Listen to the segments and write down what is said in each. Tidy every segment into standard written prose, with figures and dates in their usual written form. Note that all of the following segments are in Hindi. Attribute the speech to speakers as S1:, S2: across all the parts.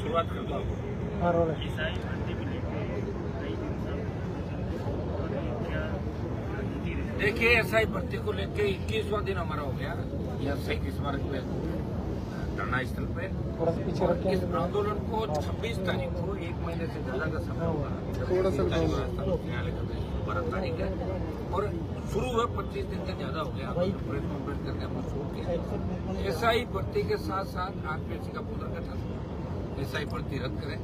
S1: शुरुआत कर दो। देखिए, एसआई भर्ती को लेकर 21वां दिन हमारा हो गया यहाँ शहीद स्मारक पे धरना स्थल पे। इस आंदोलन को 26 तारीख को 1 महीने से ज्यादा का समय होगा। न्यायालय का 12 तारीख है और शुरू हुआ 25 दिन से ज्यादा हो गया। प्रेस कॉन्फ्रेंस करके हमने शुरू किया। एसआई भर्ती के साथ साथ आरपीएससी का पुनर्गठन, एसआई भर्ती रद्द करें,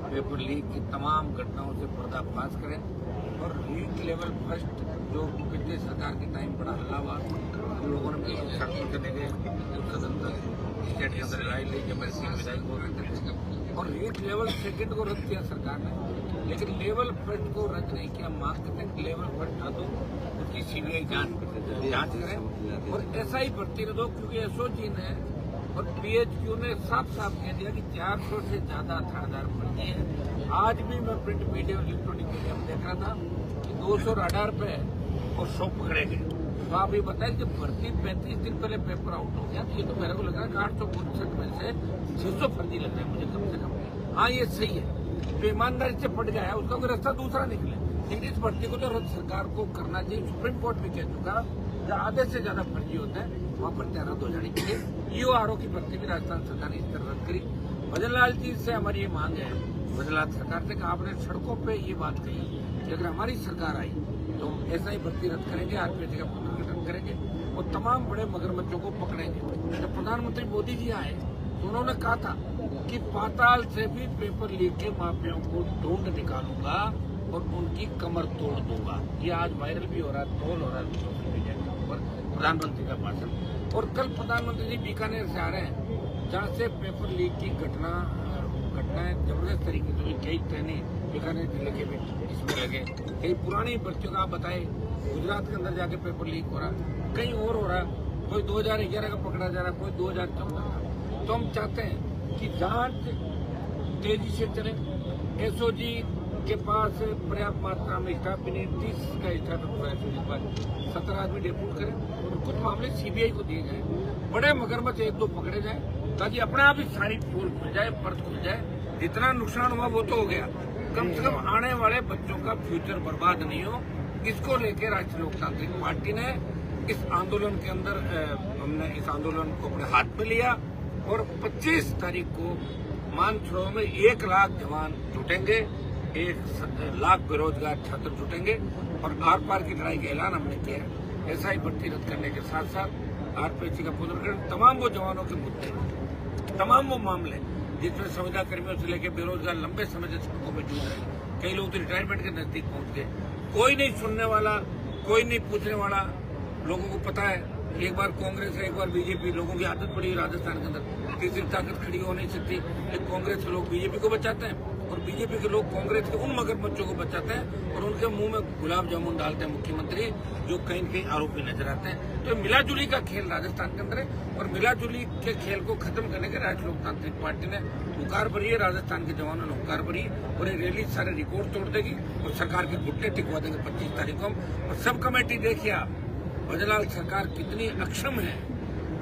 S1: पेपर लीक की तमाम घटनाओं से पर्दाफाश करें और लीक लेवल फर्स्ट जो पिछले सरकार के टाइम बड़ा हल्ला हुआ, लोगों ने सड़कों से लेके सदन तक स्टेट के अंदर लड़ाई ली जब विधायक बोल रहे थे और लीक लेवल सेकेंड को रद्द किया सरकार ने, लेकिन लेवल फर्स्ट को रद्द नहीं किया। मांग करते लेवल फर्स्ट रद्द हो, उसकी सीबीआई जांच करें और एसआई भर्ती न दो, क्योंकि एसओजी ने और पीएचक्यू ने साफ साफ कह दिया कि 400 से ज्यादा थानेदार भर्ती है। आज भी मैं प्रिंट मीडिया और इलेक्ट्रॉनिक मीडिया में देख रहा था कि 200 राडार पे और 100 पकड़े गए। तो आप ये बताएं कि भर्ती 35 दिन पहले पेपर आउट हो गया, तो ये तो मेरे को लग रहा है कि 859 में से 600 फर्जी लग रहे हैं मुझे कम से कम। हाँ, ये सही है, जो ईमानदारी से पड़ गया है उसका कोई रास्ता दूसरा निकले, लेकिन इस भर्ती को तो सरकार को करना चाहिए। सुप्रीम कोर्ट भी कह चुका, जहाँ आधे से ज्यादा फर्जी होते हैं वहाँ पर रद्द हो जानी चाहिए। ईओआरओ की भर्ती भी राजस्थान सरकार ने इस तरह रद्द करी। भजनलाल जी से हमारी ये मांग है, भजनलाल सरकार से कहा आपने सड़कों पे ये बात कही कि अगर हमारी सरकार आई तो एसआई भर्ती रद्द करेंगे, आरपीएससी का पुनर्गठन करेंगे और तमाम बड़े मगरमच्छों को पकड़ेंगे। जब प्रधानमंत्री मोदी जी आए तो उन्होंने कहा था कि पाताल से भी पेपर लीक के माफियाओं को ढूंढ निकालूंगा और उनकी कमर तोड़ दूंगा। ये आज वायरल भी हो रहा है, ट्रोल हो रहा है सोशल मीडिया के ऊपर प्रधानमंत्री का भाषण। और कल प्रधानमंत्री जी बीकानेर से आ रहे हैं, जहाँ से पेपर लीक की घटनाएं जबरदस्त तरीके से हुई। कई ट्रेनें बीकानेर जिले के भी इसमें लगे, कई पुरानी भर्तियों का आप बताए गुजरात के अंदर जाके पेपर लीक हो रहा, कहीं और हो रहा, कोई 2011 का पकड़ा जा रहा, कोई 2014 का। तो हम चाहते हैं कि जांच तेजी से चले। एसओजी के पास पर्याप्त मात्रा में स्टाफ भी नहीं, 30 का स्टाफ है एसओजी के पास, 17 आदमी डेप्यूट करें और कुछ मामले सीबीआई को दिए जाए, बड़े मगरमच्छ 1-2 पकड़े जाए ताकि अपने आप ही सारी पोल खुल जाए, पर्द खुल जाए। जितना नुकसान हुआ वो तो हो गया, कम से कम आने वाले बच्चों का फ्यूचर बर्बाद नहीं हो। इसको लेकर राष्ट्रीय लोकतांत्रिक पार्टी ने इस आंदोलन के अंदर हमने इस आंदोलन को अपने हाथ में लिया और 25 तारीख को मानसरोवर में 1 लाख जवान जुटेंगे, 1 लाख बेरोजगार छात्र जुटेंगे और आर पार की लड़ाई का ऐलान हमने किया। एसआई भर्ती रद्द करने के साथ साथ आरपीएससी का पुनर्गठन, तमाम वो जवानों के मुद्दे, तमाम वो मामले जिसमें संविदा कर्मियों से लेकर बेरोजगार लंबे समय से सड़कों में जूझ रहे हैं। कई लोग तो रिटायरमेंट के नजदीक पहुंच गए, कोई नहीं सुनने वाला, कोई नहीं पूछने वाला। लोगों को पता है, एक बार कांग्रेस है, एक बार बीजेपी। लोगों की आदत पड़ी राजस्थान के अंदर, तीसरी ताकत खड़ी हो नहीं सकती। एक कांग्रेस के लोग बीजेपी को बचाते हैं और बीजेपी के लोग कांग्रेस के उन मगरमच्छों को बचाते हैं और उनके मुंह में गुलाब जामुन डालते हैं मुख्यमंत्री, जो कहीं न कहीं आरोपी नजर आते हैं। तो मिलाजुली का खेल राजस्थान के अंदर है और मिलाजुली के खेल को खत्म करने के राष्ट्रीय लोकतांत्रिक पार्टी ने हुंकार भरी है, राजस्थान के जवानों ने हुंकार भरी और ये रैली सारे रिकॉर्ड तोड़ देगी और सरकार के घुटने टिकवा देंगे 25 तारीख को। और सब कमेटी देखिए आप, भजनलाल सरकार कितनी अक्षम है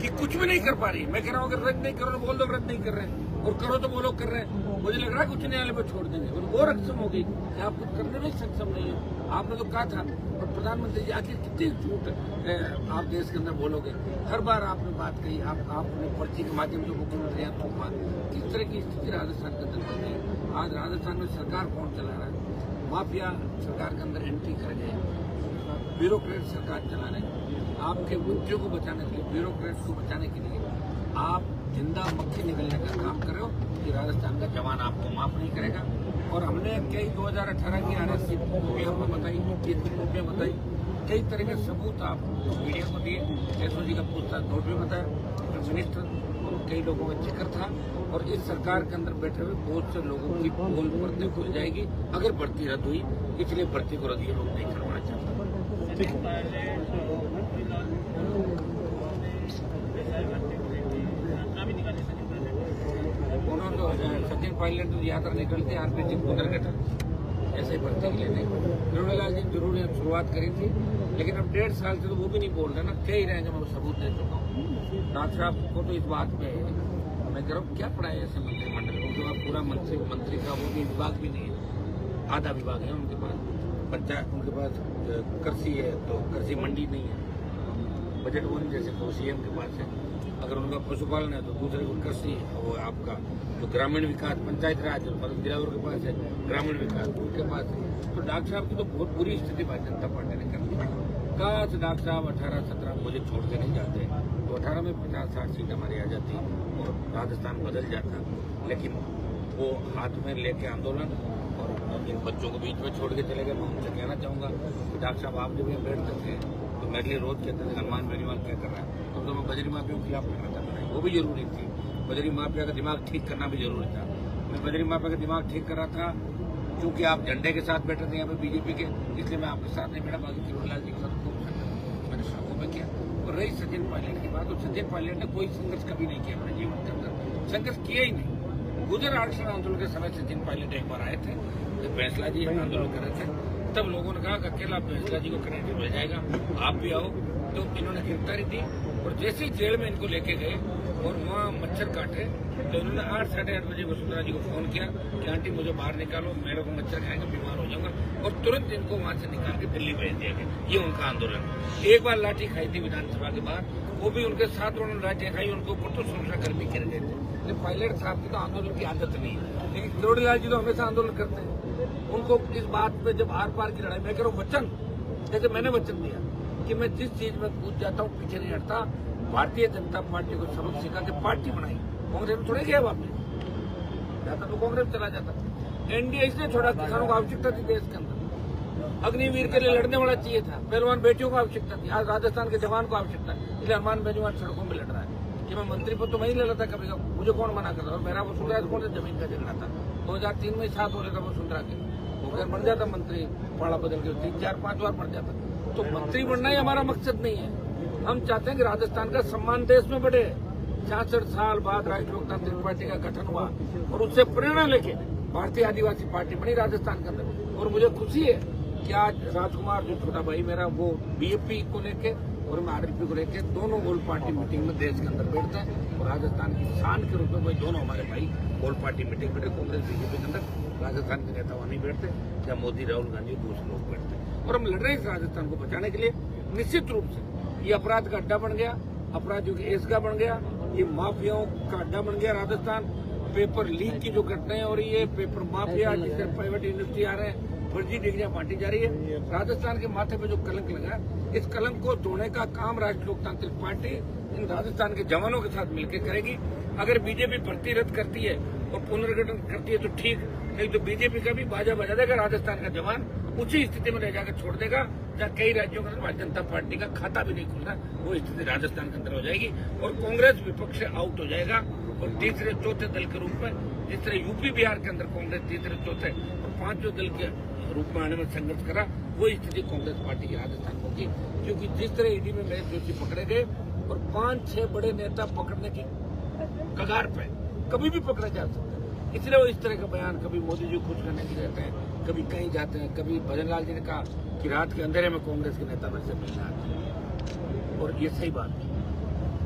S1: कि कुछ भी नहीं कर पा रही। मैं कह रहा हूँ अगर रद्द नहीं करो तो बोल दो रद्द नहीं कर रहे हैं, और करो तो वो लोग कर रहे हैं। मुझे लग रहा है उच्च न्यायालय पर छोड़ देंगे और और अक्षम हो गई कि आप कुछ करने में सक्षम नहीं हो। आपने तो कहा था, और प्रधानमंत्री जी आखिर कितनी झूठ आप देश के अंदर बोलोगे। हर बार आपने बात कही, आपने पर्ची के माध्यम से मुख्यमंत्री यहाँ थोपा। किस तरह की स्थिति राजस्थान के अंदर बन गई। आज राजस्थान में सरकार कौन चला रहा है? माफिया सरकार के अंदर एंट्री कर गए, ब्यूरोक्रेट सरकार चला रहे। आपके बच्चों को बचाने के लिए, ब्यूरोक्रेट्स को बचाने के लिए आप जिंदा मक्खी निकलने का काम कर रहे हो कि राजस्थान का जवान आपको माफ नहीं करेगा। और हमने कई 2018 की आरएससी भी हमको बताई, ये बताई, कई तरह के सबूत आप मीडिया को दिए। एसओजी का पूछताछ नोट भी बताया, मिनिस्टर और कई लोगों का जिक्र था। और इस सरकार के अंदर बैठे हुए बहुत से लोगों की पोल पर्दे खुल जाएगी अगर भर्ती रद्द हुई। इसलिए भर्ती को रद्द ये लोग नहीं करवाना चाहते। उन्होंने तो सचिन पायलट तो यात्रा निकलते आरपीएससी पुनर्गठन ऐसे भर्ती के लिए नहीं। गरुड़लाल जी जरूर शुरुआत करी थी, लेकिन अब 1.5 साल से तो वो भी नहीं बोल रहे ना, कह ही रहे हैं। जब मैं सबूत दे चुका हूँ डॉक्टर साहब को, तो इस बात में मैं कर रहा हूँ, क्या पढ़ा है ऐसे मंत्रिमंडल में? उनके पास पूरा मंत्री का वो भी विभाग भी नहीं है, आधा विभाग है उनके पास। पंचायत उनके पास कृषि है तो कृषि मंडी नहीं है, बजट वो नहीं जैसे सीएम के पास है। अगर उनका पशुपालन है तो दूसरे को कृषि है, वो आपका जो ग्रामीण विकास पंचायत राज गिरावर के पास है, ग्रामीण विकास उनके पास है। तो डॉक्टर साहब की तो बहुत बुरी स्थिति भारतीय जनता पार्टी ने कर दी। काश डॉक्टर साहब 18-17 मुझे छोड़ के नहीं जाते तो 18 में 50-60 सीट हमारी आ जाती और राजस्थान बदल जाता। लेकिन वो हाथ में लेके आंदोलन और इन बच्चों को बीच में छोड़ के चले गए। मैं उनसे कहना चाहूंगा कि डॉक्टर साहब आप जब यहाँ बैठते थे तो मेरे लिए रोज कहते थे हनुमान बेनीवाल क्या कर रहा है, तो मैं बजरी माफिया के खिलाफ लड़ना चाहता था, वो भी जरूरी थी। बजरी माफिया का दिमाग ठीक करना भी जरूरी था। मैं बजरी माफिया का दिमाग ठीक कर रहा था क्योंकि आप झंडे के साथ बैठे थे यहाँ पे बीजेपी के, इसलिए मैं आपके साथ नहीं बैठा। बाकी किरोड़लाल जी के साथ खूब मैंने सड़कों में किया। और रही सचिन पायलट की बात, तो सचिन पायलट ने कोई संघर्ष कभी नहीं किया अपने जीवन के अंदर, संघर्ष किया ही नहीं। गुजर आरक्षण आंदोलन के समय सचिन पायलट एक बार आए थे, जब फैसला जी आंदोलन कर रहे थे, तब लोगों ने कहा कि अकेला फैसला जी को क्रेडिट मिल जाएगा, आप भी आओ। तो इन्होंने गिरफ्तारी दी और जैसे ही जेल में इनको लेके गए और वहाँ मच्छर काटे तो इन्होंने 8-8:30 बजे वसुंधरा जी को फोन किया कि आंटी मुझे बाहर निकालो, मेरे को मच्छर खाएंगे, बीमार हो जाऊंगा। और तुरंत इनको वहां से निकाल के दिल्ली भेज दिया गया। ये उनका आंदोलन। एक बार लाठी खाई थी विधानसभा के बाहर, वो भी उनके साथ उन्होंने लाठियां खाई, उनको ऊपर तो सुरक्षाकर्मी गिर गए थे। पायलट साहब की तो आंदोलन की आदत नहीं है, लेकिन किरोड़ीलाल जी तो हमेशा आंदोलन करते हैं। उनको इस बात पे जब आर पार की लड़ाई, मैं कह रहा हूँ वचन, जैसे मैंने वचन दिया कि मैं जिस चीज में कूद जाता हूँ पीछे नहीं हटता। भारतीय जनता पार्टी को सबक सिखा के पार्टी बनाई, कांग्रेस में थोड़े गया वापस जाता तो कांग्रेस चला जाता। एनडीए इसलिए छोड़ा, किसानों को आवश्यकता थी देश के अंदर, अग्निवीर के लिए लड़ने वाला चाहिए था, पहलवान बेटियों को आवश्यकता थी, आज राजस्थान के जवान को आवश्यकता है, इसलिए हनुमान बेनीवाल सड़कों में लड़ रहा है। कि मैं मंत्री पद तो मैं ही ले लेता कभी कभी, मुझे कौन मना करता। और मेरा वसुंधरा कौन से जमीन का झगड़ा था, 2003 में 7 हो जाता वसुंधरा के, होकर बन जाता मंत्री, पाड़ा बदल के 3-4-5 बार बन जाता। तो मंत्री बनना ही हमारा मकसद नहीं है। हम चाहते हैं कि राजस्थान का सम्मान देश में बढ़े। 66 साल बाद राष्ट्रीय लोकतांत्रिक पार्टी का गठन हुआ और उससे प्रेरणा लेके भारतीय आदिवासी पार्टी बनी राजस्थान के अंदर। और मुझे खुशी है कि आज राजकुमार जो छोटा भाई मेरा, वो बीएपी को लेके और मैं आरएलपी को लेके दोनों गोल पार्टी मीटिंग में देश के अंदर बैठते हैं। और राजस्थान की शान के रूप में वही दोनों हमारे भाई गोल पार्टी मीटिंग बैठे। कांग्रेस बीजेपी के अंदर राजस्थान के नेता वहां नहीं बैठते, जहाँ मोदी, राहुल गांधी दूसरे लोग बैठते हैं। और हम लड़ रहे हैं इस राजस्थान को बचाने के लिए। निश्चित रूप से ये अपराध का अड्डा बन गया, अपराधियों के एस का बन गया, ये माफियाओं का अड्डा बन गया राजस्थान। पेपर लीक की जो घटनाएं हो रही है, पेपर माफिया जिससे प्राइवेट इंडस्ट्री आ रहे हैं, फर्जी डिग्रियां बांटी जा रही है। राजस्थान के माथे पे जो कलंक लगा, इस कलंक को धोने का काम राष्ट्रीय लोकतांत्रिक पार्टी इन राजस्थान के जवानों के साथ मिलकर करेगी। अगर बीजेपी भर्ती रद्द करती है और पुनर्गठन करती है तो ठीक, नहीं तो बीजेपी का भी बाजा बजा देगा राजस्थान का जवान, उसी स्थिति में रह जाकर छोड़ देगा जहाँ कई राज्यों के अंदर भारतीय जनता पार्टी का खाता भी नहीं खुल रहा। वो स्थिति राजस्थान के अंदर हो जाएगी और कांग्रेस विपक्ष से आउट हो जाएगा। और तीसरे चौथे दल के रूप में, जिस तरह यूपी बिहार के अंदर कांग्रेस तीसरे चौथे और पांचवें दल के रूप में आने में संघर्ष करा, वो स्थिति कांग्रेस पार्टी की राजस्थान होगी। क्योंकि जिस तरह ईडी में महेश जोशी पकड़े गए और 5-6 बड़े नेता पकड़ने की कगार पे कभी भी पकड़े जा सकते हैं, इसलिए वो इस तरह का बयान कभी मोदी जी खुश करने के लिए रहते हैं, कभी कहीं जाते हैं। कभी भजन लाल जी ने कहा कि रात के अंधेरे में कांग्रेस के नेता मेरे से मिलना आते हैं, और ये सही बात है,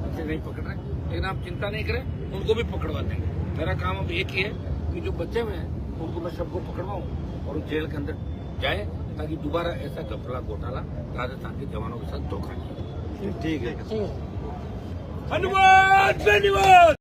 S1: उनसे नहीं पकड़ रहे। लेकिन आप चिंता नहीं करें, उनको भी पकड़वा देंगे। मेरा काम अब एक ही है कि जो बच्चे में हैं उनको मैं सबको पकड़वाऊं और जेल के अंदर जाए, ताकि दोबारा ऐसा घपला घोटाला राजस्थान के जवानों के साथ धोखा नहीं।
S2: ठीक है।
S1: हनुमान बेनीवाल।